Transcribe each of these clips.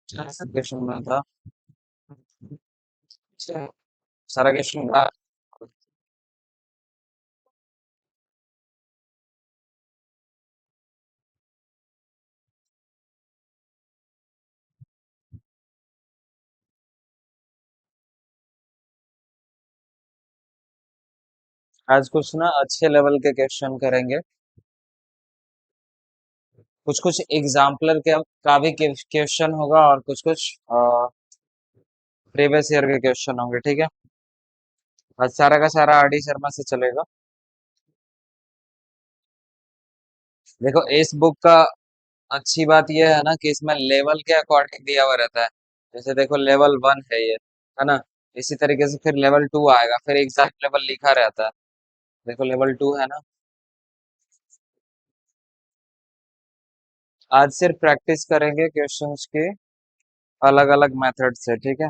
Question में था। सारा क्वेश्चन था। आज कुछ ना अच्छे लेवल के क्वेश्चन करेंगे। कुछ कुछ एग्जाम्पलर के का भी क्वेश्चन होगा और कुछ कुछ प्रीवियस ईयर के क्वेश्चन होंगे, ठीक है। आज सारा का सारा आर डी शर्मा से चलेगा। देखो इस बुक का अच्छी बात यह है ना कि इसमें लेवल के अकॉर्डिंग दिया हुआ रहता है। जैसे देखो लेवल 1 है ये, है ना। इसी तरीके से फिर लेवल 2 आएगा, फिर एग्जैक्ट लेवल लिखा रहता है। देखो लेवल 2 है ना। आज सिर्फ प्रैक्टिस करेंगे क्वेश्चंस के अलग अलग मेथड से, ठीक है।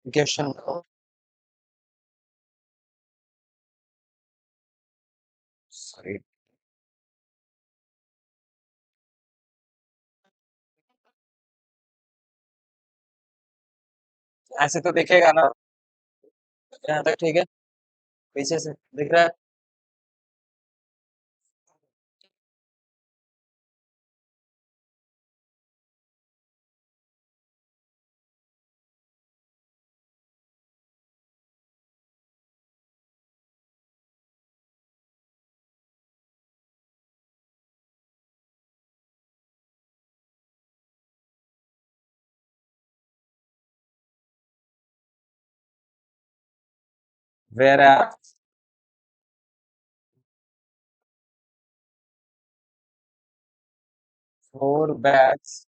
क्वेश्चन सॉरी, ऐसे तो दिखेगा ना। यहाँ तक ठीक है। पीछे से दिख रहा है। Where are 4 bags,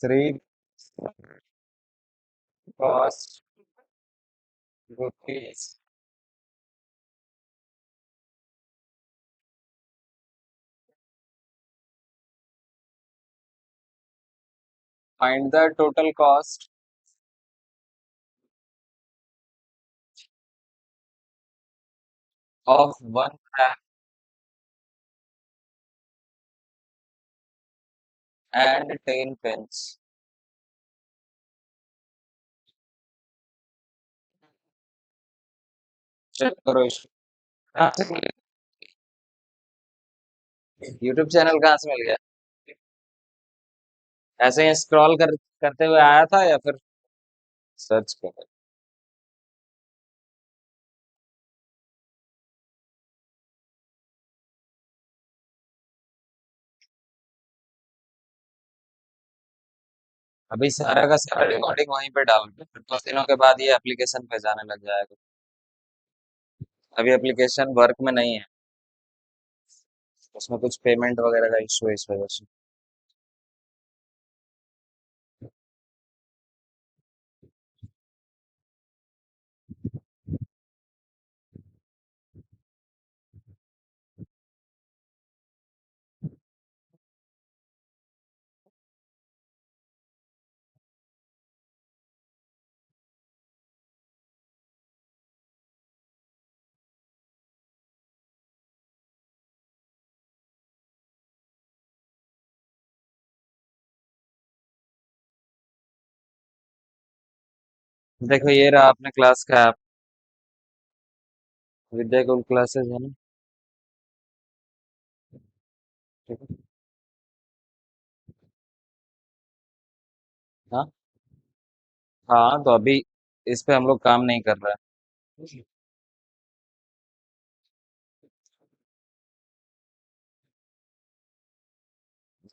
3 cost rupees. Find the total cost of 1 bag and 10 pence. Check करो इसको। कहाँ से मिल गया? यूट्यूब चैनल कहाँ से मिल गया? ऐसे ही स्क्रॉल करते हुए आया था या फिर सर्च कर? अभी सारा का सारा रिकॉर्डिंग वहीं पे डाल दो, फिर 2 दिनों के बाद ये एप्लीकेशन पे जाने लग जाएगा। अभी एप्लीकेशन वर्क में नहीं है। उसमें कुछ पेमेंट वगैरह का इशू है इस वजह से। देखो ये रहा अपने क्लास का ऐप। विद्या गुरु क्लासेस है ना। ठीक है। हाँ। हाँ तो अभी इस पे हम लोग काम नहीं कर रहे हैं।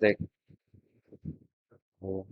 देख। वो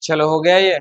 चलो हो गया ये।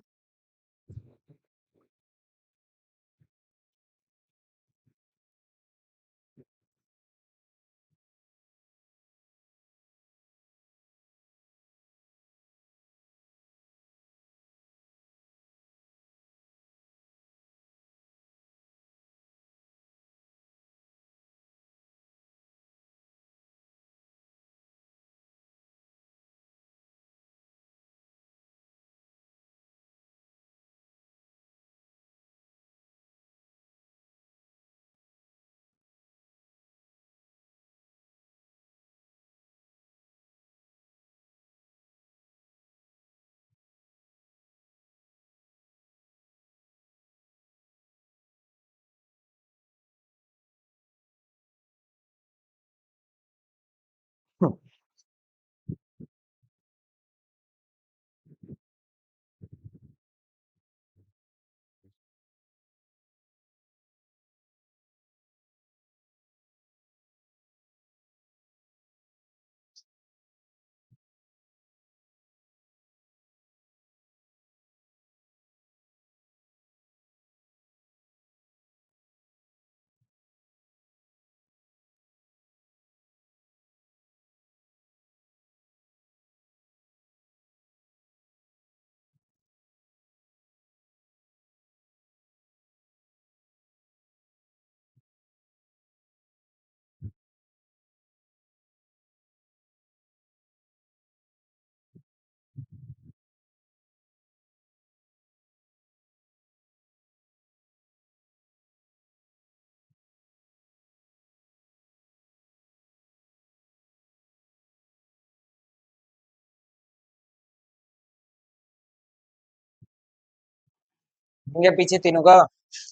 इनके पीछे तीनों का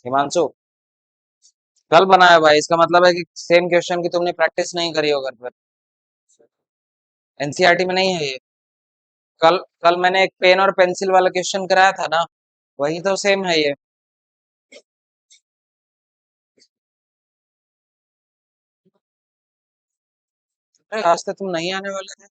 हिमांशु कल बनाया भाई, इसका मतलब है कि सेम क्वेश्चन की तुमने प्रैक्टिस नहीं करी होगा फिर। एनसीईआरटी में नहीं है ये। कल कल मैंने एक पेन और पेंसिल वाला क्वेश्चन कराया था ना, वही तो सेम है ये। अरे आज तक तुम नहीं आने वाले थे।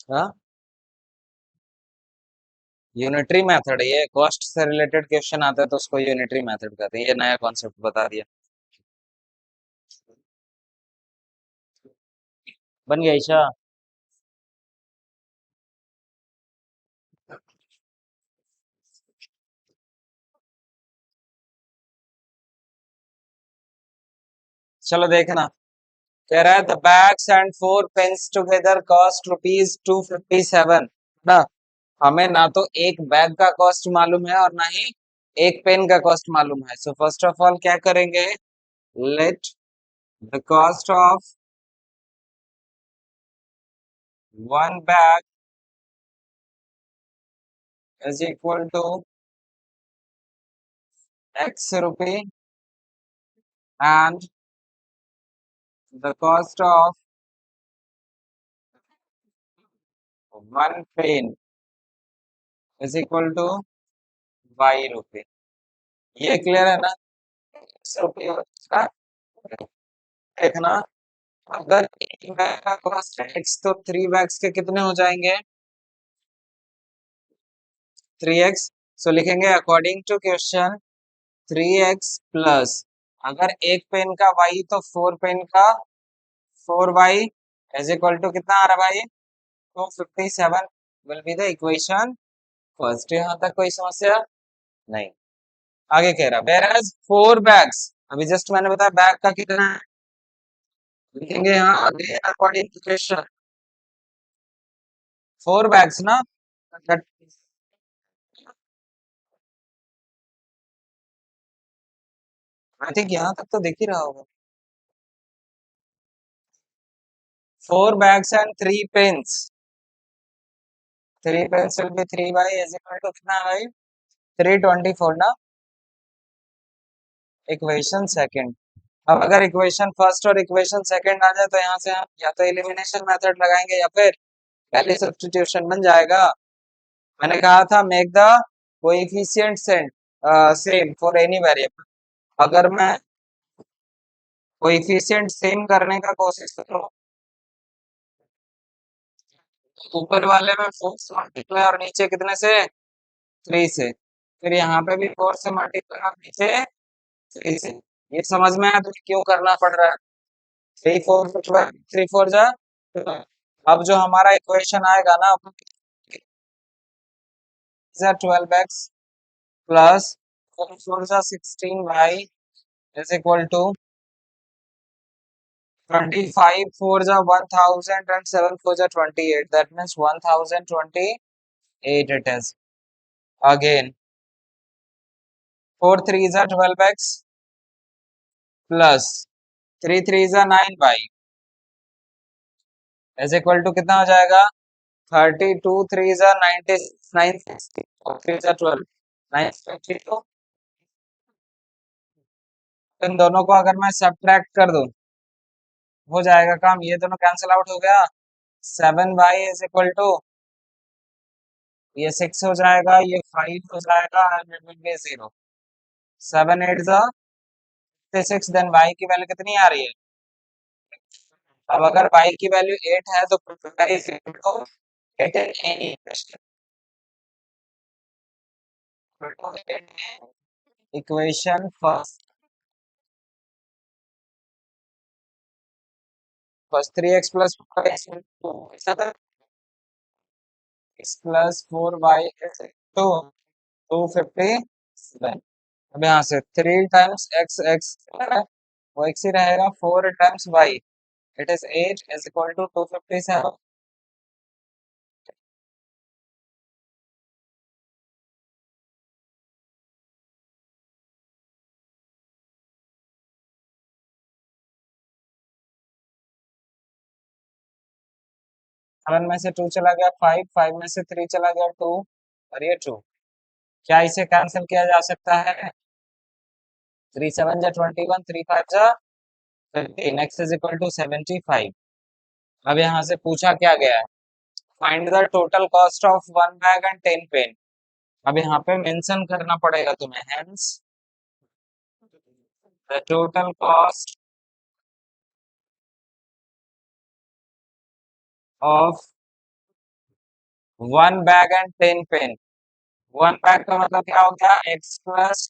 हाँ, यूनिटरी मेथड, ये कॉस्ट से रिलेटेड क्वेश्चन आता है तो उसको यूनिटरी मेथड कहते हैं, ये नया कॉन्सेप्ट बता दिया। बन गया ईशा। चलो देखना। कह रहा है the bags and four pens together cost ₹257 ना। हमें ना तो एक बैग का कॉस्ट मालूम है और ना ही एक पेन का कॉस्ट मालूम है। सो फर्स्ट ऑफ ऑल क्या करेंगे, let the cost of one bag is equal to X rupee and the cost of one pen is equal to Y rupee. ये क्लियर है ना। एक्स रुपी का देखना, अगर एक बैग का कॉस्ट है एक्स तो थ्री बैग्स के कितने हो जाएंगे, 3x। सो लिखेंगे according to question 3x plus, अगर एक पेन का y तो फोर पेन का 4y इज इक्वल टू कितना आ रहा है भाई? 257 will be the equation first. यहाँ तक कोई समस्या नहीं। आगे कह रहा वेयर एज 4 बैग्स, अभी जस्ट मैंने बताया बैग का कितना है, लिखेंगे यहाँ अकॉर्डिंग टू क्वेश्चन 4 बैग्स ना। आई थिंक यहाँ तक तो देख ही रहा होगा। 4 bags and 3 pens, 3 pens will be 3y is equal to कितना है भाई? 324 ना। Equation second. अब अगर इक्वेशन फर्स्ट और इक्वेशन सेकंड आ जाए तो यहाँ से हम या तो एलिमिनेशन मेथड लगाएंगे या फिर पहले सब्स्टिट्यूशन बन जाएगा। मैंने कहा था make the coefficient same for any variable. अगर मैं कोएफिशिएंट सेम करने का कोशिश करूँ तो ऊपर वाले में 4 से मल्टीप्लाई और नीचे कितने से? 3 से। फिर यहाँ पे भी 4 से मल्टीप्लाई और नीचे 3 से। ये समझ में आया तो क्यों करना पड़ रहा है? 3 4 अब जो हमारा इक्वेशन आएगा ना 12x plus 4 16y is equal to 25 4 1000 and 7 4 28, that means 1028 it is. Again 4 3 12x plus 3 3 9y is equal to कितना हो जाएगा? 32 3 90 960 और 3 12 952। इन दोनों को अगर मैं सब्ट्रैक्ट कर दूं हो जाएगा काम, ये दोनों कैंसिल आउट हो गया। 7y इज इक्वल टू ये 6 हो जाएगा, ये 5 हो जाएगा and it will be 0। 7 8 6, then y की वैल्यू कितनी आ रही है? अब अगर y की वैल्यू 8 है तो get any question equation first 3x plus 4x plus 4y to 257। अब यहाँ से 3 टाइम्स x x वो x ही रहेगा, 4 times y it is 8 is equal to 257। Seven में से 2 चला गया 5, 5 में से 3 चला गया 2 और ये 2। क्या इसे कैंसिल किया जा सकता है? 3 7 जा 21, 3 5 जा 15, x इज इक्वल टू 75। अब यहाँ से पूछा क्या गया है? Find the total cost of 1 bag and 10 pen. अब यहाँ पे मेंशन करना पड़ेगा तुम्हें, hence the total cost of 1 bag and 10 pen. 1 bag का मतलब क्या हो गया? x plus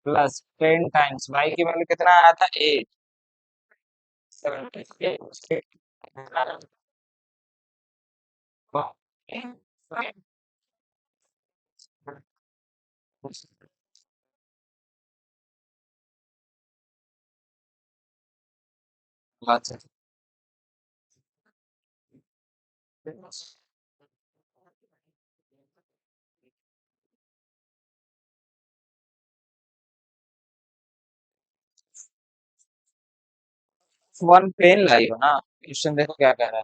plus 10 times y की वैल्यू कितना आया था? 8। अच्छा, 1 पेन लाई हो ना। क्वेश्चन देखो क्या कह रहा है,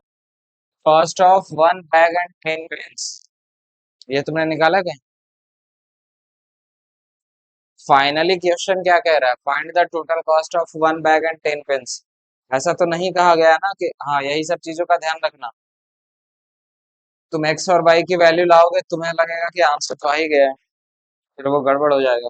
cost of 1 bag and 10 pens. ये तुमने निकाला क्या? फाइनली क्वेश्चन क्या कह रहा है? Find the total cost of 1 bag and 10 pens. ऐसा तो नहीं कहा गया ना कि हाँ यही सब चीजों का ध्यान रखना। तुम एक्स और वाई की वैल्यू लाओगे तुम्हें लगेगा कि आंसर तो आ ही गया है, फिर वो गड़बड़ हो जाएगा।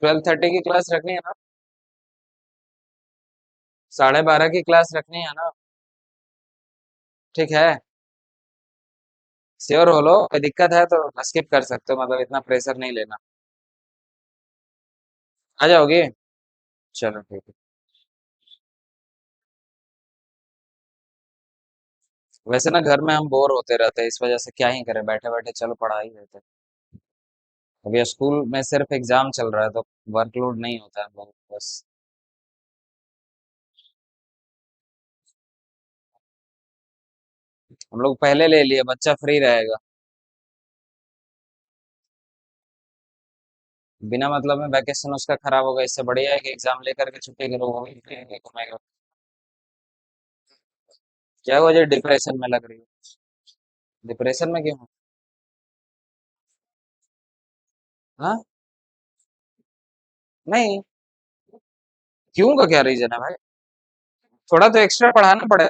12:30 की क्लास रखनी है ना? 12:30 की क्लास रखनी है ना? ठीक है। श्योर हो लो, कोई दिक्कत है तो स्किप कर सकते हो, मतलब इतना प्रेशर नहीं लेना। आ जाओगे? चलो ठीक है। वैसे ना घर में हम बोर होते रहते हैं, इस वजह से क्या ही करें, बैठे बैठे चलो पढ़ा ही लेते हैं। अभी स्कूल में सिर्फ एग्जाम चल रहा है तो वर्कलोड नहीं होता है हम लोग को, बस। हम लोग पहले ले लिए, बच्चा फ्री रहेगा। बिना मतलब में वैकेशन उसका खराब होगा, इससे बढ़िया है कि एग्जाम लेकर के छुट्टी करो, वो भी फ्री घूमेगा। क्या वजह डिप्रेशन में लग रही है? डिप्रेशन में क्यों? हाँ। नहीं। क्यों का क्या रीजन है भाई? थोड़ा तो एक्स्ट्रा पढ़ाना पड़े।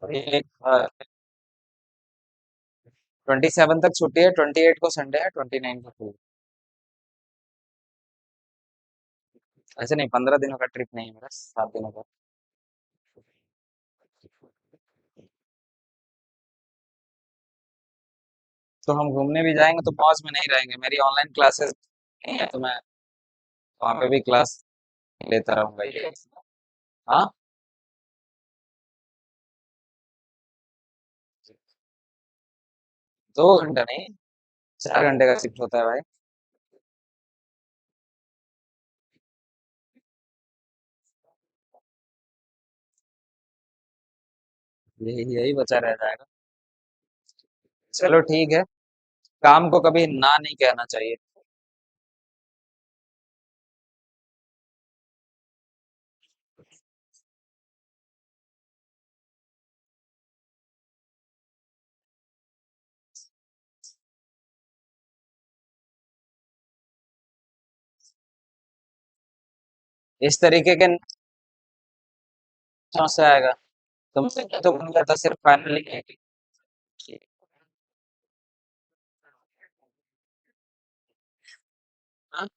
एक 27 तक छुट्टी है, 28 को संडे है, 29 को फ्री। ऐसे नहीं, 15 दिनों का ट्रिप नहीं है मेरा, 7 दिनों का। तो हम घूमने भी जाएंगे तो मौज में नहीं रहेंगे, मेरी ऑनलाइन क्लासेस नहीं है तो मैं वहाँ पे भी क्लास लेता रहूंगा ये। हाँ। 2 घंटे नहीं, 4 घंटे का शिफ्ट होता है भाई। यही यही बचा रह जाएगा। चलो ठीक है। काम को कभी ना नहीं कहना चाहिए। इस तरीके के समस्या आएगा। तुमसे तो बन गया था सिर्फ फाइनली। हाँ?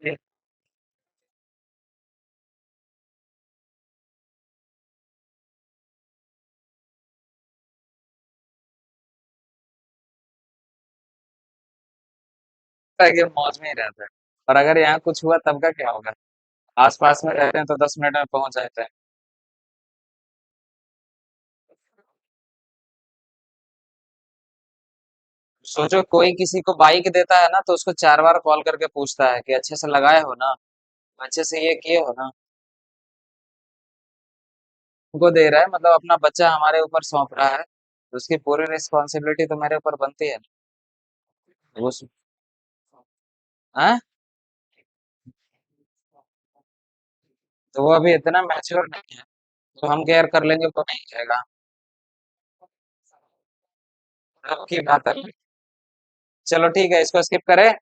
ये है कि मौज में ही रहता है। और अगर यहाँ कुछ हुआ तब का क्या होगा? आस पास में रहते हैं तो 10 मिनट में पहुंच जाते हैं। सोचो कोई किसी को बाइक देता है ना तो उसको 4 बार कॉल करके पूछता है कि अच्छे से लगाए हो ना, अच्छे से ये किए हो ना। उनको दे रहा है मतलब अपना बच्चा हमारे ऊपर सौंप रहा है, तो उसकी पूरी रिस्पॉन्सिबिलिटी तो मेरे ऊपर बनती है ना। वो हाँ? तो वो अभी इतना मैच्योर नहीं है, तो हम केयर कर लेंगे तो नहीं जाएगा। आपकी बात है। चलो ठीक है, इसको स्किप करें।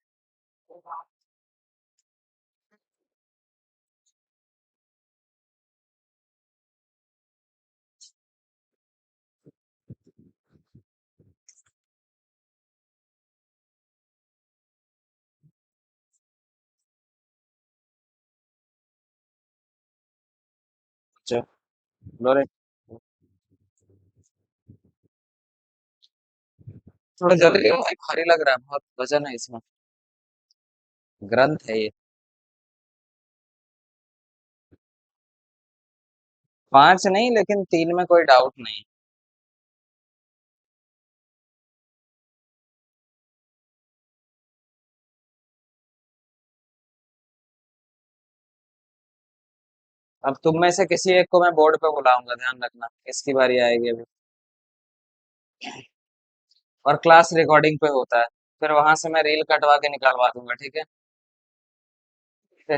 चलो रे। थोड़ा जल्दी भाई, भारी लग रहा है, बहुत वजन है इसमें। ग्रंथ है ये। 5 नहीं, लेकिन 3 में कोई डाउट नहीं। अब तुम में से किसी एक को मैं बोर्ड पे बुलाऊंगा, ध्यान रखना, इसकी बारी आएगी अभी। और क्लास रिकॉर्डिंग पे होता है, फिर वहां से मैं रील कटवा के निकालवा दूंगा, ठीक है? फिर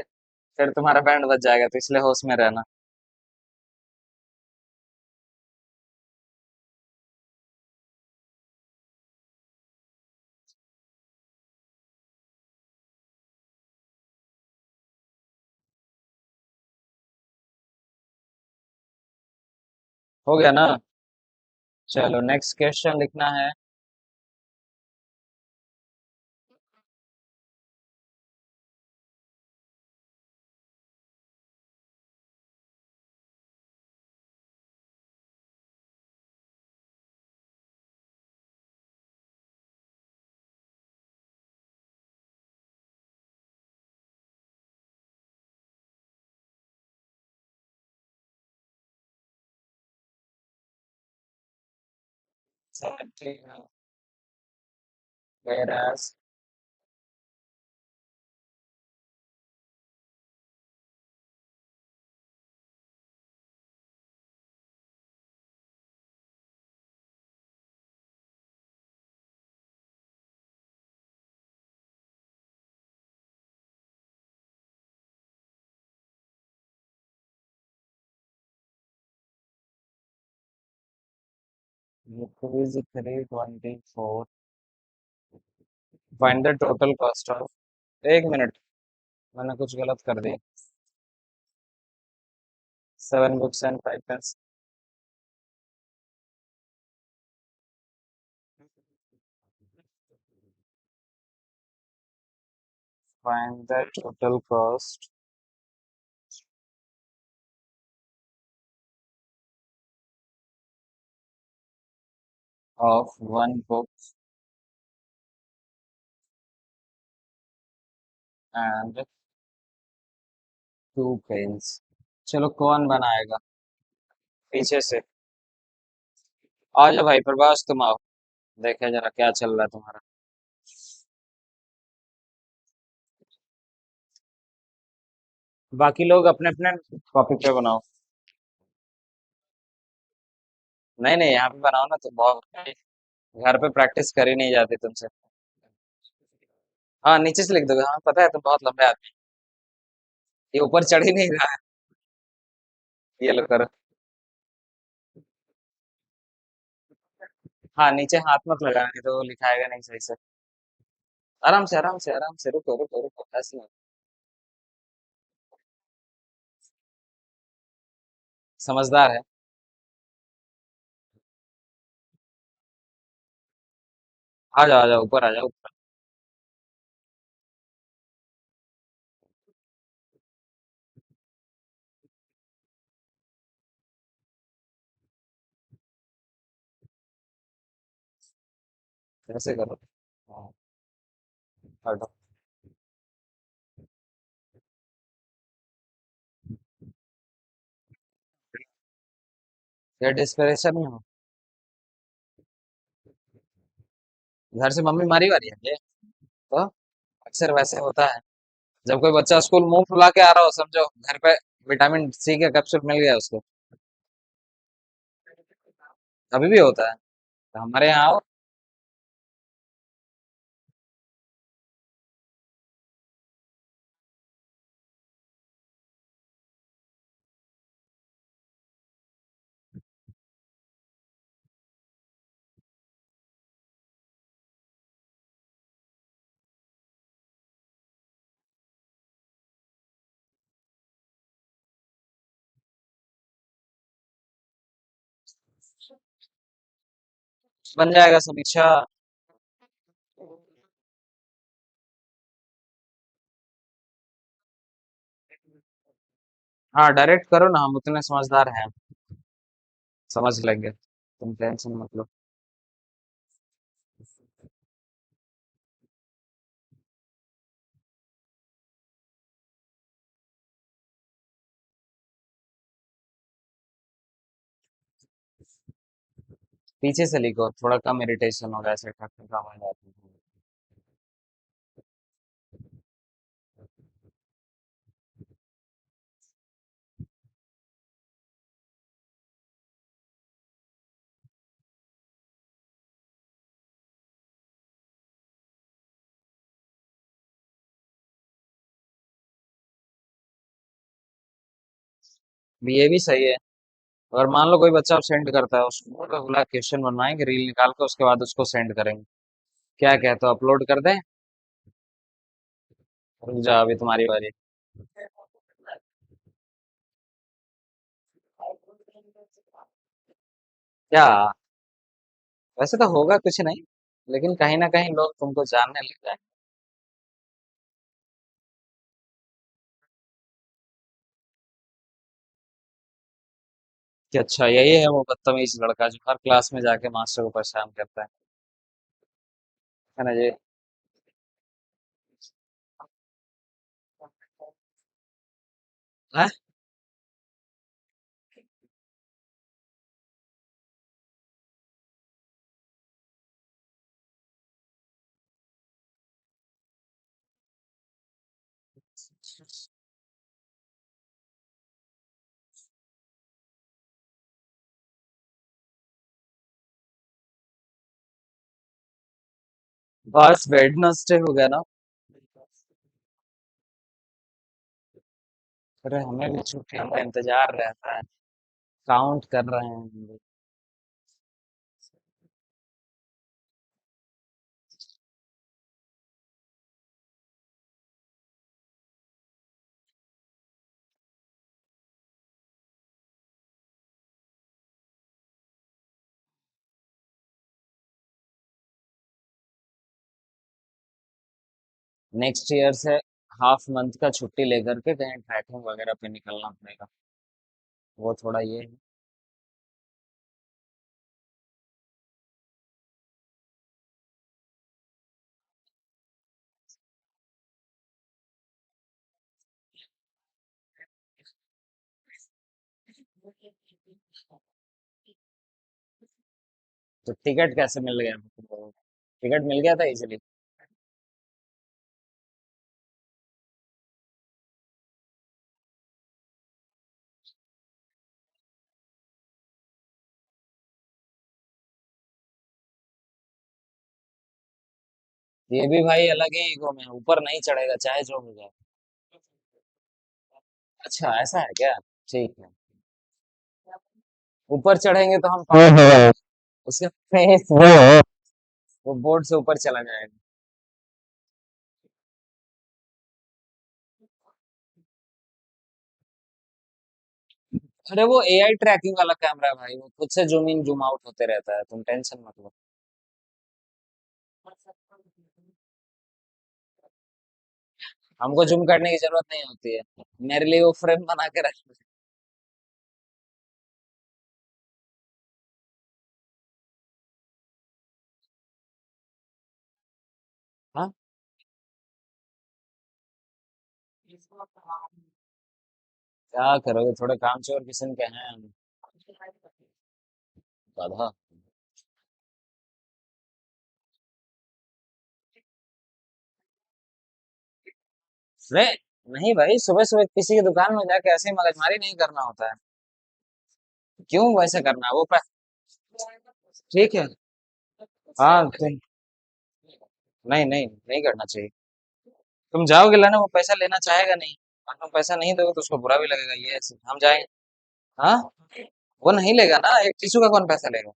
फिर तुम्हारा बैंड बज जाएगा, तो इसलिए होश में रहना। हो गया ना? चलो नेक्स्ट क्वेश्चन लिखना है। whereas rupees 324, find the total cost of, एक मिनट, मैंने कुछ गलत कर दिया। 7 books and 5 pens। Find the total cost of 1 book and 2 pens। चलो कौन बनाएगा? पीछे से आ जाओ भाई, प्रभास तुम आओ, देखे जरा क्या चल रहा है तुम्हारा। बाकी लोग अपने अपने टॉपिक पे बनाओ। नहीं नहीं, यहाँ पे बनाओ ना, तो बहुत, घर पे प्रैक्टिस करी नहीं जाती तुमसे। हाँ नीचे से लिख दोगे, हाँ पता है तुम बहुत लंबे आदमी। ये ऊपर चढ़ ही नहीं रहा है। ये लो करो। हाँ नीचे हाथ मत लगाना, नहीं तो वो लिखाएगा नहीं सही से। आराम से आराम से आराम से, रुको रुको रुको, ऐसे नहीं। समझदार है। आ जाओ ऊपर आ जाओ ऊपर। ऐसे करो। हाँ, हटो। ये डिस्परेशन में हो? घर से मम्मी मारी वारी है ये? तो अक्सर वैसे होता है, जब कोई बच्चा स्कूल मुंह फुला के आ रहा हो, समझो घर पे विटामिन सी का कैप्सूल मिल गया उसको। अभी भी होता है, तो हमारे यहाँ आओ। बन जाएगा समीक्षा। हाँ डायरेक्ट करो ना, हम उतने समझदार हैं, समझ लेंगे, तुम टेंशन मत लो। पीछे से लिखो, थोड़ा कम इरिटेशन होगा, ऐसे ठक ठक आवाज आती है। ये भी सही है। अगर मान लो कोई बच्चा सेंड करता है, उसको तो बोला क्वेश्चन बनवाएंगे, रील निकाल के उसके बाद उसको सेंड करेंगे। क्या कहते हो, अपलोड कर दें? रुक जा, अभी तुम्हारी बारी। क्या? वैसे तो होगा कुछ नहीं, लेकिन कहीं ना कहीं लोग तुमको जानने लग जाएंगे। कि अच्छा यही है वो बदतमीज लड़का जो हर क्लास में जाके मास्टर को परेशान करता है ना जी? हाँ? बस वेडनेसडे हो गया ना? अरे हमें भी छुट्टियों का इंतजार रहता है, काउंट कर रहे हैं हम भी। नेक्स्ट ईयर से हाफ मंथ का छुट्टी लेकर के कहीं ट्रैकिंग वगैरह पे निकलना पड़ेगा। वो थोड़ा ये है। तो टिकट कैसे मिल गया तुमको? टिकट मिल गया था इजीली? ये भी भाई अलग ही ईगो में है, ऊपर नहीं चढ़ेगा चाहे जो हो जाए। अच्छा ऐसा है क्या? ठीक है। ऊपर चढ़ेंगे तो हम उसके फेस वो बोर्ड से ऊपर चला जाएगा। अरे वो एआई ट्रैकिंग वाला कैमरा है भाई, वो खुद से जूम इन जूम आउट होते रहता है, तुम टेंशन मत लो। हमको जूम करने की जरूरत नहीं होती है, मेरे लिए वो फ्रेम बना के रख। हाँ, क्या करोगे, थोड़े कामचोर किस्म के हैं हम। गधा। रे नहीं भाई, सुबह सुबह किसी की दुकान में जाके ऐसे ही मगजमारी नहीं करना होता है। क्यों वैसे करना है ठीक है। हाँ नहीं नहीं नहीं करना चाहिए। तुम जाओगे लेना, वो पैसा लेना चाहेगा नहीं, और तुम पैसा नहीं दोगे तो उसको बुरा भी लगेगा, ये हम जाएं। हाँ, वो नहीं लेगा ना, एक टिश्यू का कौन पैसा लेगा?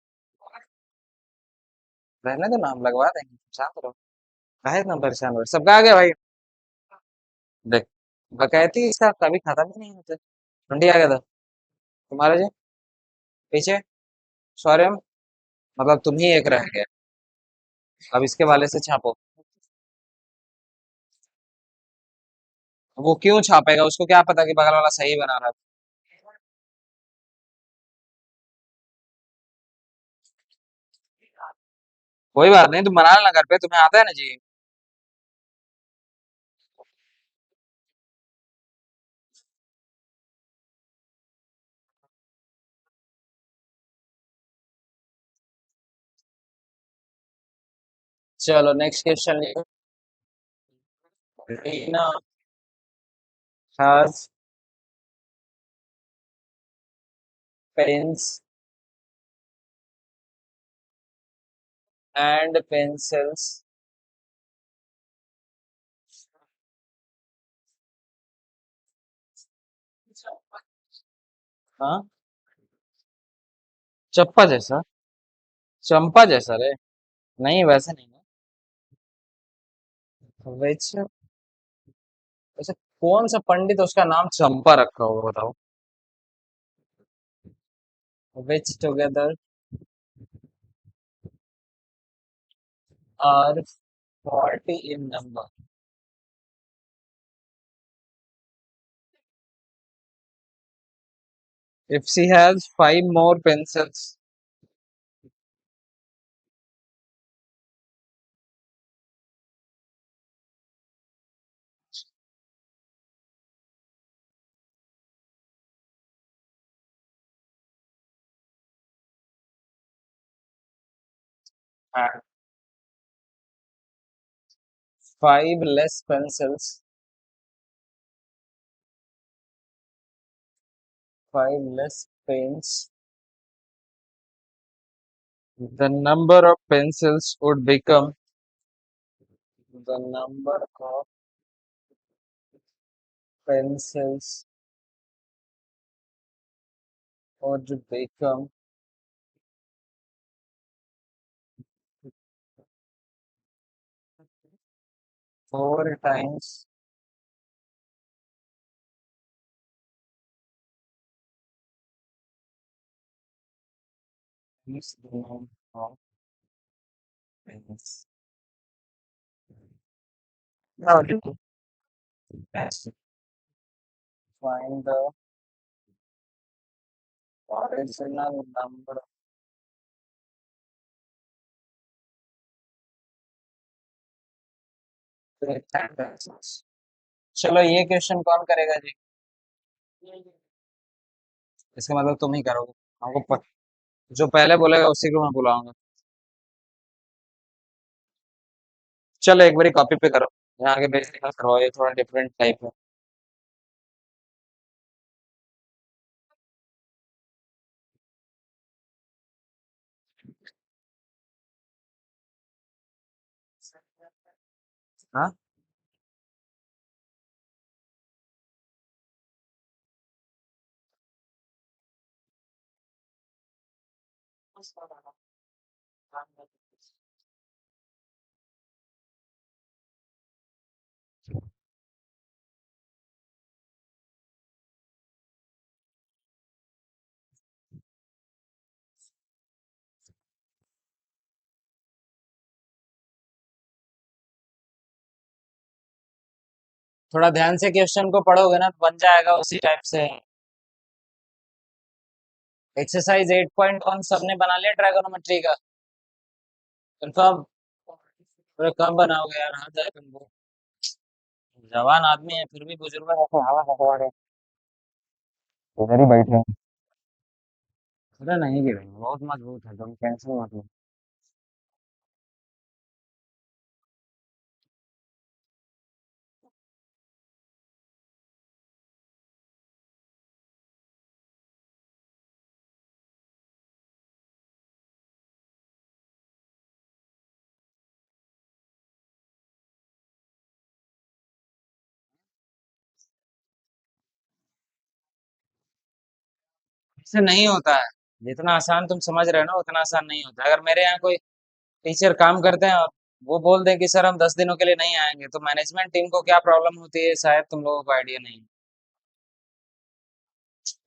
रहने दो ना, हम लगवा देंगे, शांत रहो। काहे इतना परेशान हो, सबका आ गया भाई। देख, बकैती इसका कभी खत्म ही नहीं होता। ठंडी आ गया था तुम्हारे जी, पीछे। सॉरी, मतलब तुम ही एक रह गया। अब इसके वाले से छापो। वो क्यों छापेगा, उसको क्या पता कि बगल वाला सही बना रहा है? कोई बात नहीं, तुम बना लेना घर पे, तुम्हें आता है ना जी। चलो नेक्स्ट क्वेश्चन लिखो। Reena has pens and pencils हाँ, चप्पा जैसा, चंपा जैसा रे। नहीं वैसे नहीं है। वैसे वैसे कौन सा पंडित उसका नाम चंपा रखा होगा बताओ। विच together are 40 in number. If she has five more pencils, 5 less pencils, 5 less pens, the number of pencils would become, the number of pencils would become 4 times the number of pens. Now, let's find the original number of pencils. चलो ये question कौन करेगा जी? इसका मतलब तुम ही करोगे। जो पहले बोलेगा उसी को मैं बुलाऊंगा। चलो एक बारी कॉपी पे करो। यहाँ आगे बेसिक मत करवाओ, ये थोड़ा डिफरेंट टाइप है। हाँ, थोड़ा ध्यान से क्वेश्चन को पढ़ोगे ना तो बन जाएगा उसी टाइप से। एक्सरसाइज 8.1 सबने बना लिया ट्राइगोनोमेट्री का? कंफर्म? अरे कब बनाओगे यार, हाथ है तुमको। जवान आदमी है फिर भी बुजुर्ग ऐसे हवा हवा रहे। इधर ही बैठे हैं। अरे नहीं गिरेंगे, बहुत मजबूत है, तुम टेंशन मत लो। ऐसे नहीं होता है। जितना आसान तुम समझ रहे हो ना उतना आसान नहीं होता। अगर मेरे यहाँ कोई टीचर काम करते हैं और वो बोल दें कि सर हम 10 दिनों के लिए नहीं आएंगे, तो मैनेजमेंट टीम को क्या प्रॉब्लम होती है शायद तुम लोगों को आइडिया नहीं है।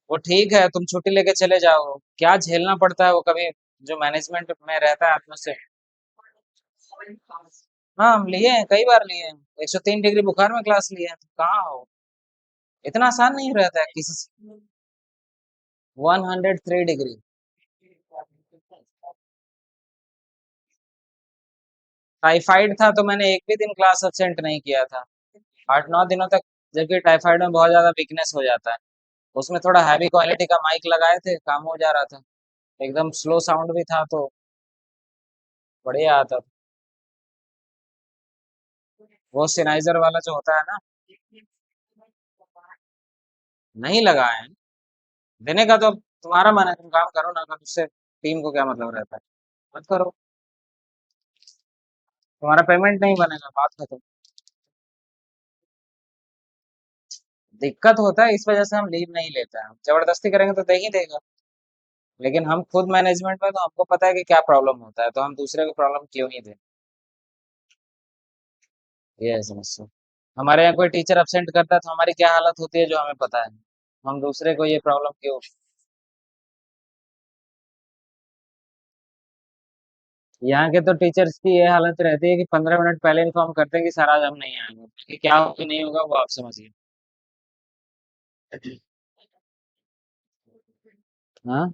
वो ठीक है, तुम छुट्टी लेके चले जाओ, क्या झेलना पड़ता है वो कभी जो मैनेजमेंट में रहता है आत्मा से। हाँ हम लिए हैं, कई बार लिए हैं। 103 डिग्री बुखार में क्लास लिए हैं, तो कहाँ हो। इतना आसान नहीं रहता है किसी से। 103 डिग्री। टाइफाइड था तो मैंने एक भी दिन क्लास अब्सेंट नहीं किया था, 8-9 दिनों तक। जबकि टाइफाइड में बहुत ज्यादा वीकनेस हो जाता है। उसमें थोड़ा हैवी क्वालिटी का माइक लगाए थे, काम हो जा रहा था। एकदम स्लो साउंड भी था तो बढ़िया आता था। वो सिनाइजर वाला जो होता है ना। नहीं लगाए हैं। देने का तो अब तुम्हारा मन है, तुम काम करो ना, अगर उससे टीम को क्या मतलब रहता है। मत करो। तुम्हारा पेमेंट नहीं बनेगा, बात खत्म। दिक्कत होता है, इस वजह से हम लीव नहीं लेते हैं। जबरदस्ती करेंगे तो दे ही देगा, लेकिन हम खुद मैनेजमेंट में, तो हमको पता है कि क्या प्रॉब्लम होता है, तो हम दूसरे को प्रॉब्लम क्यों ही दें। ये है समस्या। हमारे यहाँ कोई टीचर अपसेंट करता है तो हमारी क्या हालत होती है जो हमें पता है। हम दूसरे को ये प्रॉब्लम क्यों। यहाँ के तो टीचर्स की ये हालत रहती है कि 15 मिनट पहले इन्फॉर्म करते हैं कि सर आज हम नहीं आएंगे, कि क्या हो कि नहीं होगा वो आप समझिए। हाँ।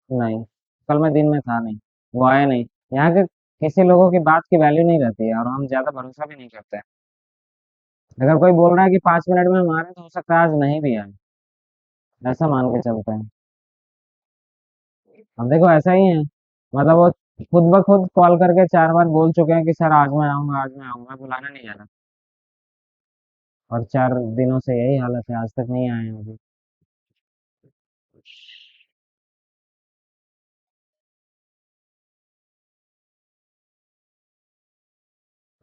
नहीं, कल मैं दिन में था नहीं, वो आया नहीं। यहाँ के किसी लोगों की बात की वैल्यू नहीं रहती है, और हम ज्यादा भरोसा भी नहीं करते हैं। अगर कोई बोल रहा है कि 5 मिनट में हम आ रहे हैं, तो हो सकता है आज नहीं भी आए, ऐसा मान के चलते हैं। अब देखो ऐसा ही है, मतलब वो खुद ब खुद कॉल करके 4 बार बोल चुके हैं कि सर आज मैं आऊंगा, आज मैं आऊंगा, बुलाने नहीं जाना। और 4 दिनों से यही हालत है, आज तक नहीं आए हैं अभी।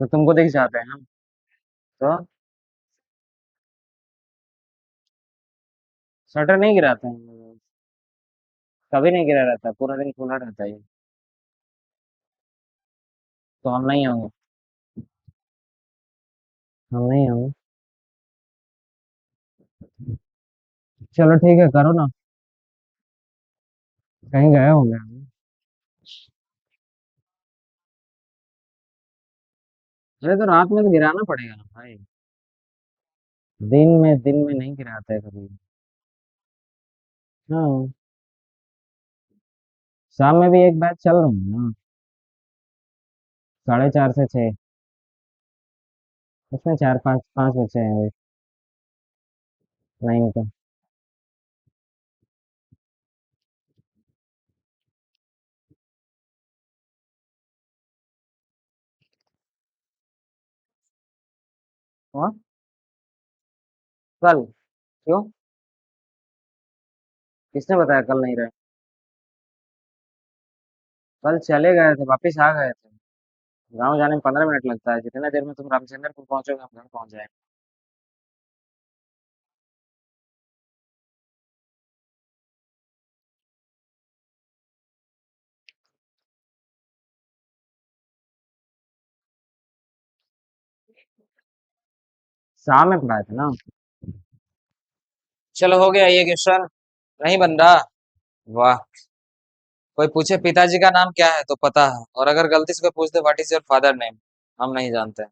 तो तुमको दिख जाते हैं हम। तो शटर नहीं गिराते हैं, कभी नहीं गिरा रहता, पूरा दिन खुला रहता है ये। तो हम नहीं होंगे। हम नहीं होंगे। चलो ठीक है, करो ना। कहीं गए होंगे हम। अरे तो रात में तो गिराना पड़ेगा ना भाई। दिन में नहीं गिराते हैं कभी। हाँ। शाम में भी एक बैच चल रहा है ना, 4:30 से 6। उसमें 4 5 5 बच्चे हैं अभी। 9 का। और कल क्यों? किसने बताया कल नहीं रहे? कल चले गए थे, वापिस आ गए थे। गाँव जाने में 15 मिनट लगता है, जितने देर में तुम रामचंद्रपुर पहुंचोगे हम घर पहुंच जाएंगे। शाम में पढ़ाए थे ना। चलो हो गया ये क्वेश्चन। नहीं बन रहा। वाह। कोई पूछे पिताजी का नाम क्या है तो पता है, और अगर गलती से कोई पूछ दे what is your father name, हम नहीं जानते।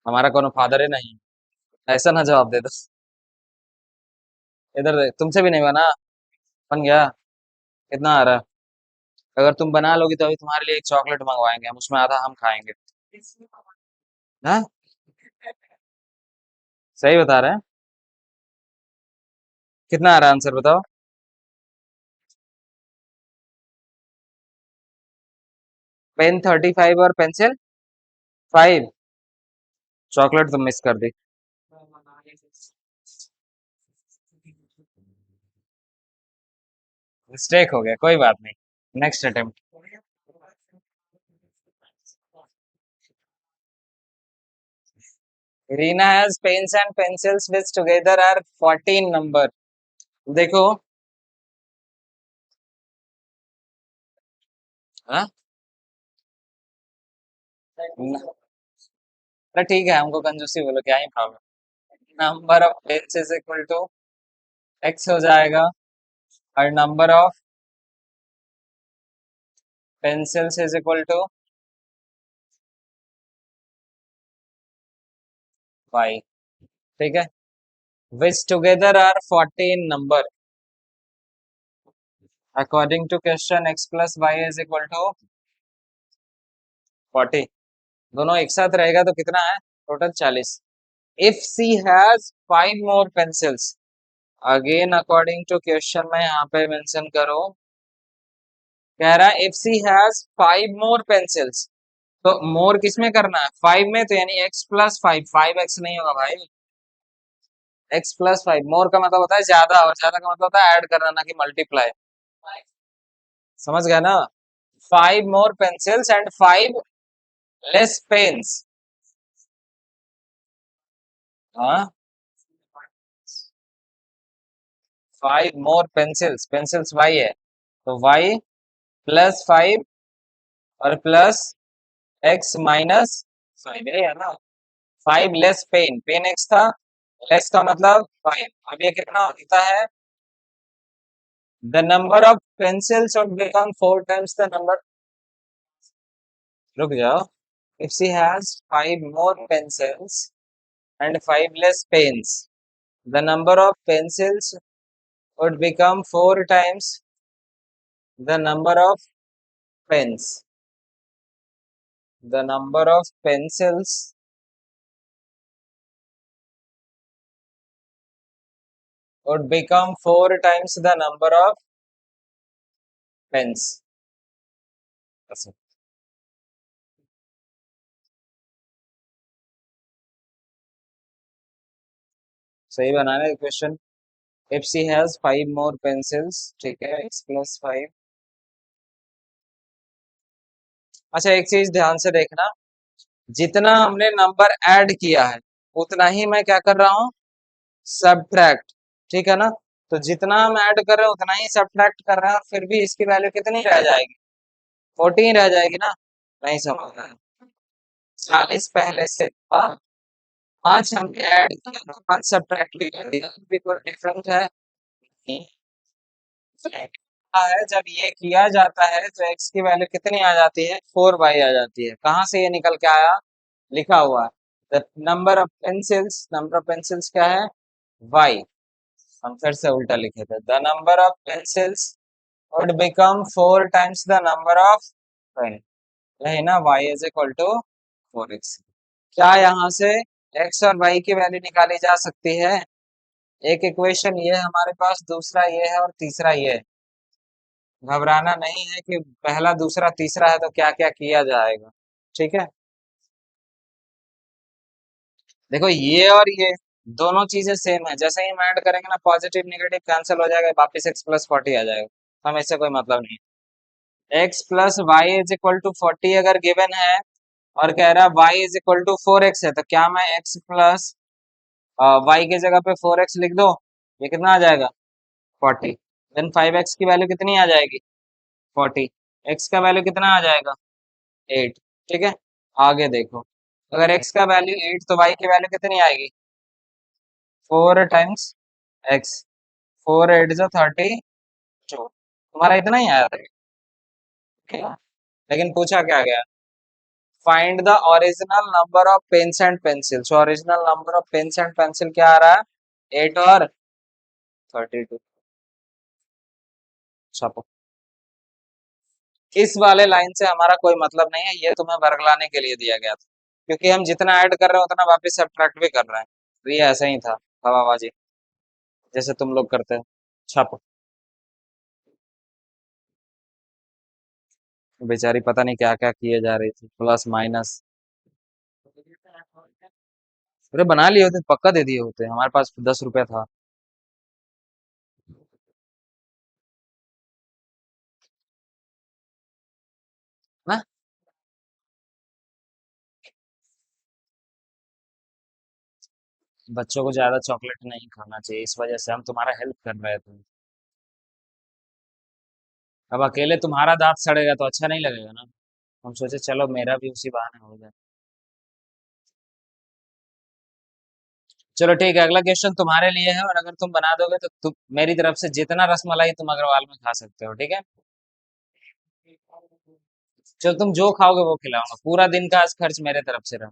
हमारा कोनो फादर ही नहीं है। ऐसा ना जवाब दे दो। इधर देख, तुमसे भी नहीं बना। बन गया। कितना आ रहा है? अगर तुम बना लोगी तो अभी तुम्हारे लिए एक चॉकलेट मंगवाएंगे हम, उसमें आधा हम खाएंगे। हाँ। सही बता रहे हैं। कितना आ रहा है आंसर बताओ। पेन 35 और पेंसिल 5। चॉकलेट तुम मिस कर दी। मिस्टेक हो गया, कोई बात नहीं। Next attempt. Rina has pens and pencils which together are 14 number. देखो। हाँ। अरे ठीक है, हमको कंजूसी बोलो, क्या ही problem. Number of pens is equal to X हो जाएगा, और number of pencils is equal to Y. ठीक है। Which together are 14 number according to question X plus Y is equal to 40। दोनों एक साथ रहेगा तो कितना है? Total 40। If she has 5 more pencils, again according to question में यहाँ पे मेंशन करो। कह रहा है if she has 5 more pencils, तो मोर किस में करना है? 5 में, तो यानी x+5। 5x नहीं होगा भाई। x+5 मोर का मतलब होता है ज्यादा, और ज्यादा का मतलब होता है ऐड करना, ना कि मल्टीप्लाई। समझ गया ना? 5 more pencils and 5 less pens। हाँ, 5 मोर पेंसिल्स, पेंसिल्स वाई है, तो वाई +5 और प्लस एक्स -5 है ना। 5 लेस पेन, पेन एक्स था, लेस का मतलब 5। अब ये कितना होता है, the number of pencils would become 4 times the number। रुक जाओ, if she has 5 more pencils and 5 less pens, the number of pencils would become 4 times the number of pens। The number of pencils would become 4 times the number of pens। अच्छा, सही बनाना है question. If she has 5 more pencils, ठीक है, x +5। अच्छा, एक चीज ध्यान से देखना, जितना हमने नंबर ऐड किया है उतना ही मैं क्या कर रहा हूँ, सब्ट्रैक्ट। ठीक है ना, तो जितना हम ऐड कर रहे हैं उतना ही सब्ट्रैक्ट कर रहे हैं, और फिर भी इसकी वैल्यू कितनी रह जाएगी, 14 रह जाएगी ना। नहीं समझ रहा है, 40 पहले से था, 5 हमने ऐड किया तो 5 सब्ट्रैक्ट भी कर दिया, अभी कोई डिफरेंस है नहीं। है जब ये किया जाता है तो x की वैल्यू कितनी आ जाती है, 4y आ जाती है। कहाँ से ये निकल के आया, लिखा हुआ है द नंबर ऑफ पेंसिल्स क्या है, y। हम फिर से उल्टा लिखे थे, the number of pencils would become 4 times the number of pen. यही ना, y is equal to 4x। क्या यहाँ से x और y की वैल्यू निकाली जा सकती है, एक इक्वेशन ये है हमारे पास, दूसरा ये है और तीसरा ये है। घबराना नहीं है कि पहला दूसरा तीसरा है तो क्या क्या किया जाएगा। ठीक है, देखो ये और ये दोनों चीजें सेम है, जैसे ही हम ऐड करेंगे ना पॉजिटिव नेगेटिव कैंसिल हो जाएगा, वापिस x +40 आ जाएगा, तो हमें इससे कोई मतलब नहीं। x + y = 40 अगर गिवन है और कह रहा y = 4x है, तो क्या मैं x प्लस y की जगह पे 4x लिख दो, ये कितना आ जाएगा, 40। देन 5x की वैल्यू कितनी आ जाएगी, 40। x का वैल्यू कितना आ जाएगा, 8। ठीक है, आगे देखो, अगर x का वैल्यू 8 तो y की वैल्यू कितनी आएगी, 4 टाइम्स x, 4 8 जो 32। तुम्हारा इतना ही आया था क्या? लेकिन पूछा क्या गया, find the original number of pens and pencil. So original number of pens and pencil क्या आ रहा है, 8 और 32। छापो। इस वाले लाइन से हमारा कोई मतलब नहीं है, ये तुम्हें वर्गलाने के लिए दिया गया था, क्योंकि हम जितना ऐड कर रहे हैं उतना वापस सब्ट्रैक्ट भी कर रहे हैं, तो ये ऐसा ही था, हवाबाजी, जैसे तुम लोग करते हो। छापो। बेचारी पता नहीं क्या क्या किए जा रही थी, प्लस माइनस। अरे बना लिए होते पक्का दे दिए होते, हमारे पास 10 रुपया था ना। बच्चों को ज्यादा चॉकलेट नहीं खाना चाहिए, इस वजह से हम तुम्हारा हेल्प कर रहे थे। अब अकेले तुम्हारा दांत सड़ेगा तो अच्छा नहीं लगेगा ना, हम सोचे चलो मेरा भी उसी बहाने हो जाए। चलो ठीक है, अगला क्वेश्चन तुम्हारे लिए है, और अगर तुम बना दोगे तो मेरी तरफ से जितना रसमलाई तुम अग्रवाल में खा सकते हो, ठीक है। चलो तुम जो खाओगे वो खिलाऊंगा, पूरा दिन का आज खर्च मेरे तरफ से रहा।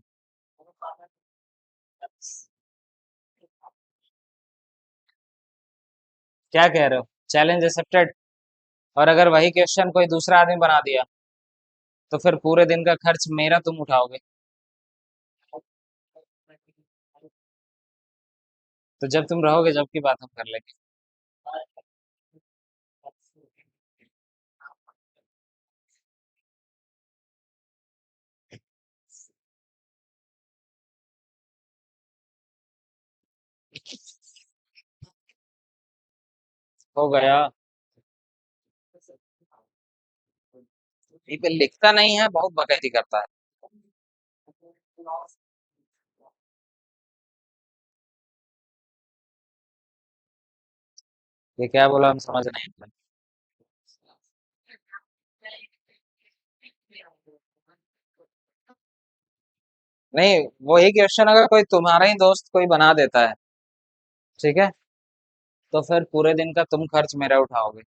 क्या कह रहे हो, चैलेंज एक्सेप्टेड। और अगर वही क्वेश्चन कोई दूसरा आदमी बना दिया तो फिर पूरे दिन का खर्च मेरा तुम उठाओगे। तो जब तुम रहोगे जब की बात हम कर लेंगे। हो गया, ये पे लिखता नहीं है, बहुत बकैती करता है। ये क्या बोला हम समझ नहीं पाए। नहीं, वही क्वेश्चन अगर कोई तुम्हारा ही दोस्त कोई बना देता है, ठीक है, तो फिर पूरे दिन का तुम खर्च मेरा उठाओगे।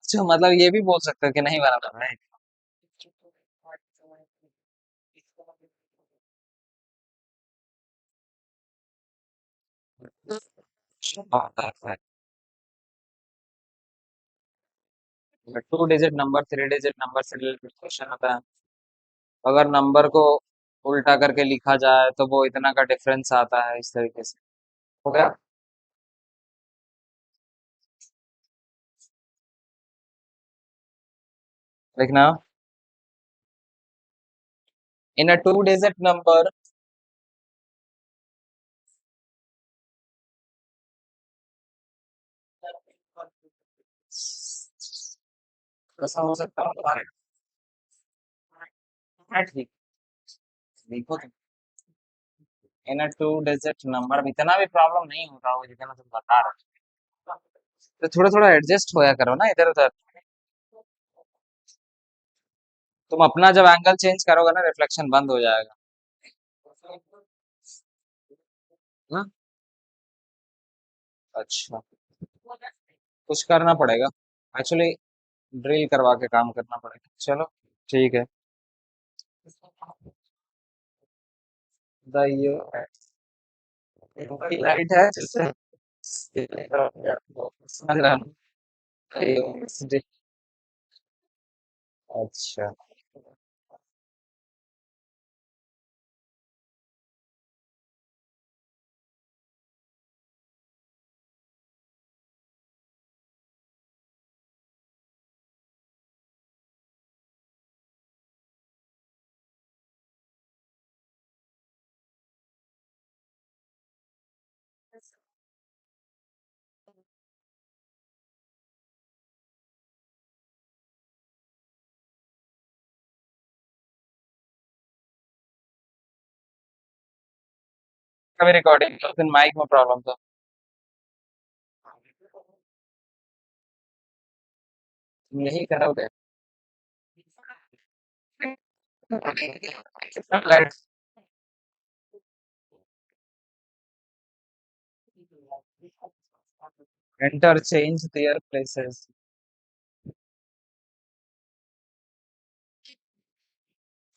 अच्छा, मतलब ये भी बोल सकते हो कि नहीं बना है। Two digit number, three digit number से रिलेटेड क्वेश्चन आता है। अगर नंबर को उल्टा करके लिखा जाए तो वो इतना का डिफरेंस आता है, इस तरीके से। हो गया। लिखना। इन अ टू डिजिट नंबर, कैसा हो सकता है तुम्हारे। हाँ, ठीक। देखो तुम, इन अ टू डिजिट नंबर इतना भी प्रॉब्लम नहीं होता होगा जितना तुम बता रहे हो। तो थोड़ा थोड़ा एडजस्ट होया करो ना इधर उधर। तुम अपना जब एंगल चेंज करोगे ना, रिफ्लेक्शन बंद हो जाएगा। हाँ? अच्छा, कुछ करना पड़ेगा एक्चुअली, ड्रिल करवा के काम करना पड़ेगा। चलो, ठीक है। ये लाइट है जिससे समझ रहा हूँ। ये- अच्छा, कभी रिकॉर्डिंग तो फिर माइक में प्रॉब्लम था। तुम यही करोगे। Interchange their places.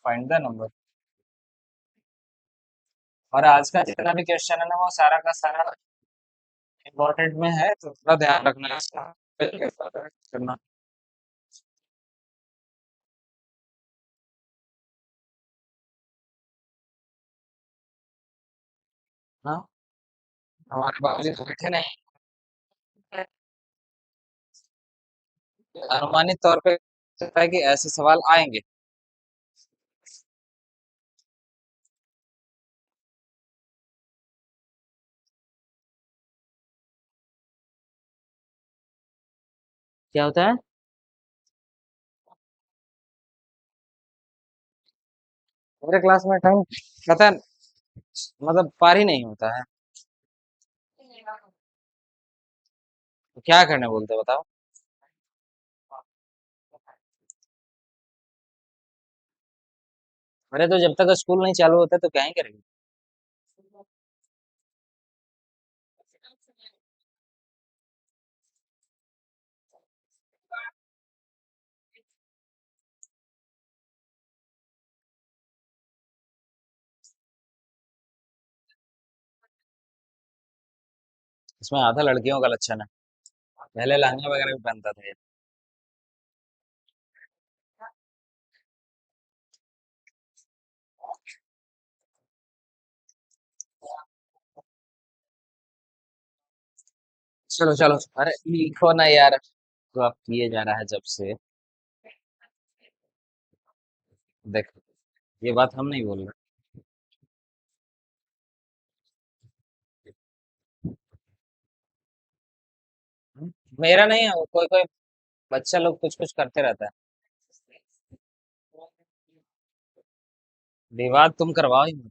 Find the number. और आज का जितना भी क्वेश्चन है ना, वो सारा का सारा इम्पोर्टेंट में है, तो थोड़ा ध्यान रखना है इसका। करना। हाँ, हमारे बाबूजी तो बैठे नहीं। अनुमानित तौर पे लगता है कि ऐसे सवाल आएंगे। क्या होता है। मेरे क्लास में टाइम पता है, मतलब पार ही नहीं होता है। तो क्या करने बोलते हो, बताओ। अरे तो जब तक स्कूल नहीं चालू होता तो क्या ही करेंगे। इसमें आधा लड़कियों का लक्षण है। पहले लहंगा वगैरह भी पहनता था ये। चलो चलो, अरे लिखो ना यार। तो आप किए जा रहा है जब से। देखो, ये बात हम नहीं बोल रहे। हम्म? मेरा नहीं है, वो कोई कोई बच्चा लोग कुछ कुछ करते रहता है। विवाद तुम करवाओ ही मत।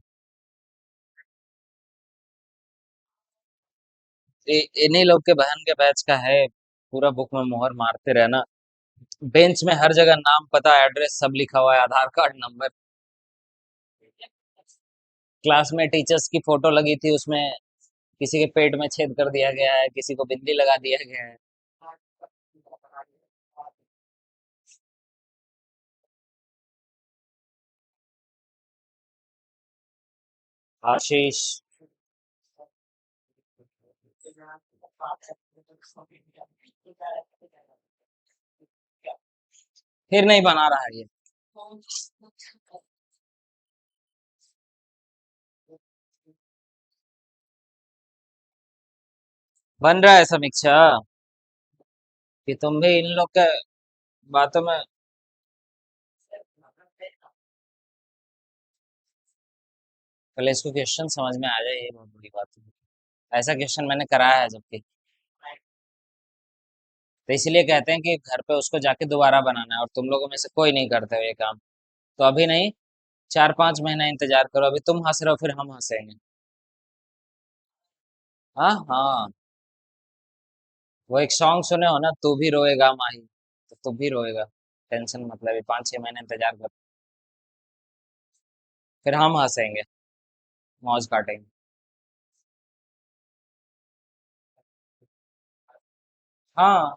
इन्हीं लोग के बहन के बैच का है। पूरा बुक में मोहर मारते रहना। बेंच में हर जगह नाम पता एड्रेस सब लिखा हुआ है, आधार कार्ड नंबर। क्लास में टीचर्स की फोटो लगी थी, उसमें किसी के पेट में छेद कर दिया गया है, किसी को बिंदी लगा दिया गया है। आशीष। फिर नहीं बना रहा है ये। बन रहा है समीक्षा कि तुम भी इन लोग के बातों में। पहले इसको क्वेश्चन समझ में आ जाए, ये बहुत बड़ी बात है। ऐसा क्वेश्चन मैंने कराया है जबकि। तो इसीलिए कहते हैं कि घर पे उसको जाके दोबारा बनाना है, और तुम लोगों में से कोई नहीं करते हो ये काम। तो अभी नहीं, 4-5 महीना इंतजार करो, अभी तुम हंस रहे हो फिर हम हंसेंगे। हाँ हाँ। वो एक सॉन्ग सुने हो ना, तू भी रोएगा माही, तो तू भी रोएगा। टेंशन मतलब, ये 5-6 महीने इंतजार कर, फिर हम हंसेंगे, मौज काटेंगे। हाँ,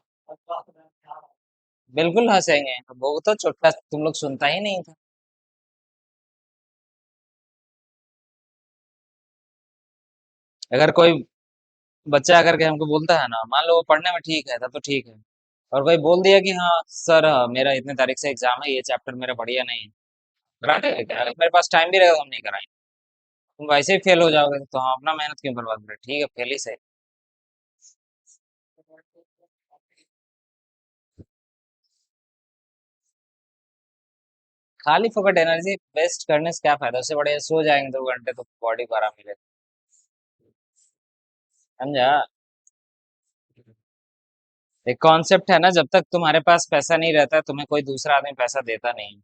बिल्कुल हंसेंगे। वो तो छोटा तुम लोग सुनता ही नहीं था। अगर कोई बच्चा अगर के हमको बोलता है ना, मान लो वो पढ़ने में ठीक है, तब तो ठीक है। और कोई बोल दिया कि हाँ सर, मेरा इतने तारीख से एग्जाम है, ये चैप्टर मेरा बढ़िया नहीं है, कराते हैं क्या? अगर मेरे पास टाइम भी रहेगा तो हम नहीं कराएंगे। तुम वैसे ही फेल हो जाओगे तो हम अपना मेहनत क्यों बर्बाद करें? ठीक है, फेल ही सही। खाली फोकट एनर्जी वेस्ट करने से क्या फायदा? उससे बढ़िया सो जाएंगे 2 घंटे तो बॉडी को आराम मिलेगा। समझा? एक कॉन्सेप्ट है ना, जब तक तुम्हारे पास पैसा नहीं रहता तुम्हें कोई दूसरा आदमी पैसा देता नहीं।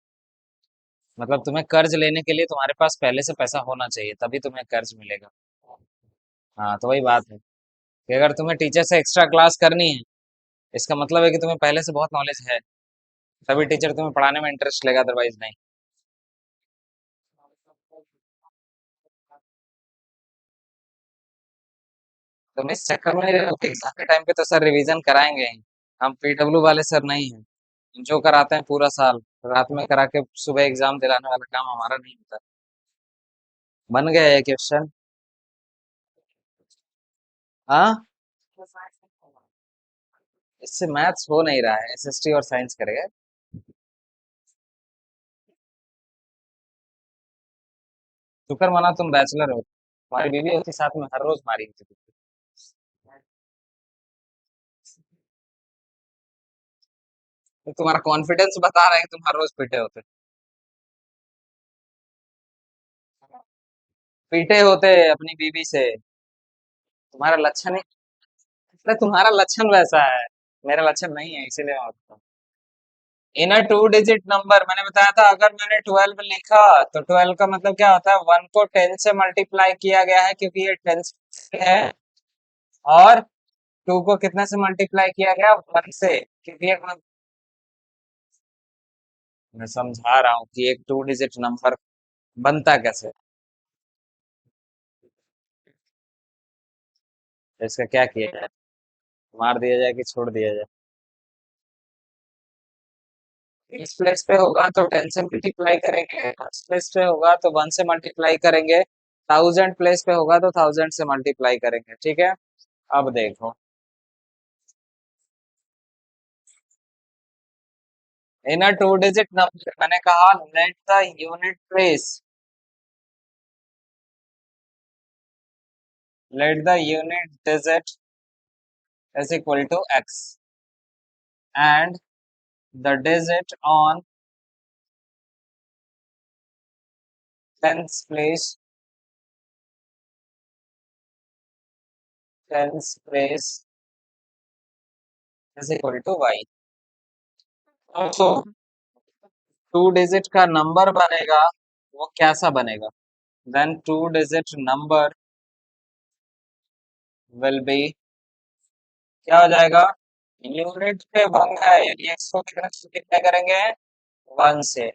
मतलब तुम्हें कर्ज लेने के लिए तुम्हारे पास पहले से पैसा होना चाहिए, तभी तुम्हें कर्ज मिलेगा। हाँ, तो वही बात है कि अगर तुम्हें टीचर से एक्स्ट्रा क्लास करनी है, इसका मतलब है कि तुम्हें पहले से बहुत नॉलेज है, तभी टीचर तुम्हें पढ़ाने में इंटरेस्ट लेगा, अदरवाइज नहीं। तुम इस चक्कर में नहीं रहो कि एग्जाम के टाइम पे तो सर रिवीजन कराएंगे ही। हम पीडब्ल्यू वाले सर नहीं हैं जो कराते हैं पूरा साल, रात में करा के सुबह एग्जाम दिलाने वाला काम हमारा नहीं होता। बन गया ये क्वेश्चन। हाँ, इससे मैथ्स हो नहीं रहा है, एसएसटी और साइंस करेगा। शुक्र माना तुम बैचलर हो, तुम्हारी बीवी होती साथ में हर रोज मारी होती। तो तुम्हारा कॉन्फिडेंस बता रहा है कि तुम हर रोज पीटे होते। पीटे होते अपनी बीवी से। तुम्हारा लक्षण ही, अरे तुम्हारा लक्षण वैसा है, मेरा लक्षण नहीं है, इसीलिए मैं बताता हूँ। इन अ 2 डिजिट नंबर, मैंने बताया था, अगर मैंने 12 लिखा तो 12 का मतलब क्या होता है? 1 को 10 से मल्टीप्लाई किया गया है क्योंकि ये 10 है। और 2 को कितने से मल्टीप्लाई किया गया? 1 से, क्योंकि एक मैं समझा रहा हूँ कि एक 2 डिजिट नंबर बनता कैसे। तो इसका क्या किया जाए? मार दिया जाए कि छोड़ दिया जाए? इस प्लेस पे होगा तो 10 से मल्टीप्लाई करेंगे, इस प्लेस पे होगा तो 1 से मल्टीप्लाई करेंगे, 1000 प्लेस पे होगा तो 1000 से मल्टीप्लाई करेंगे, ठीक है। अब देखो, इन अ 2 डिजिट नंबर, मैंने कहा let the unit place, let the unit digit is equal to X, and the digit on tens place, tens place is equal to Y. तो 2 डिजिट का नंबर बनेगा, वो कैसा बनेगा? Then 2 digit number will be क्या हो जाएगा, unit पे वन है यानी एक्स को कितने से मल्टीप्लाई करेंगे, वन से।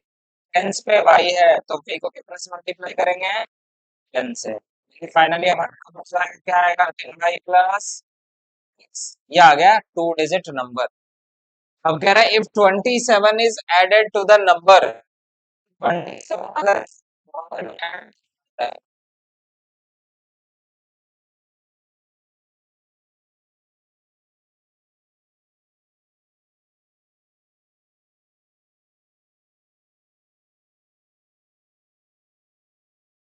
टेंस पे वाई है तो पी को कितने से मल्टीप्लाई करेंगे, टेन से। फाइनली हमारा दूसरा क्या आएगा, टेन वाई प्लस, ये आ गया टू डिजिट नंबर। अब कह रहा है if 27 is added to the number, 27 अगर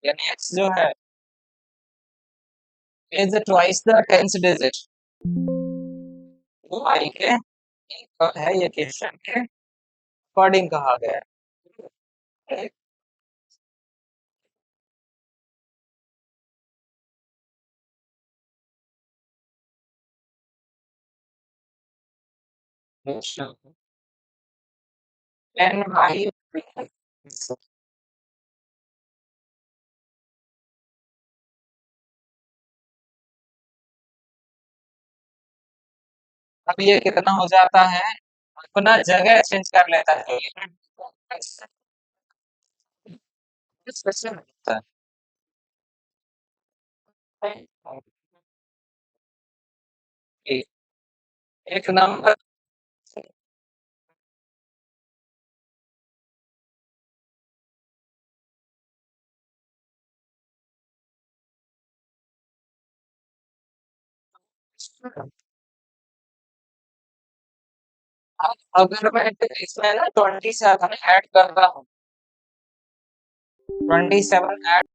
यानी x जो है is twice the tens digit, वो आई के है ये क्वेश्चन के अकॉर्डिंग कहा गया है। टेन बाई, अब ये कितना हो जाता है, अपना जगह चेंज कर लेता है, एक नंबर अब अगर मैं इसमें ना 27 ऐड कर रहा हूँ, 27 ऐड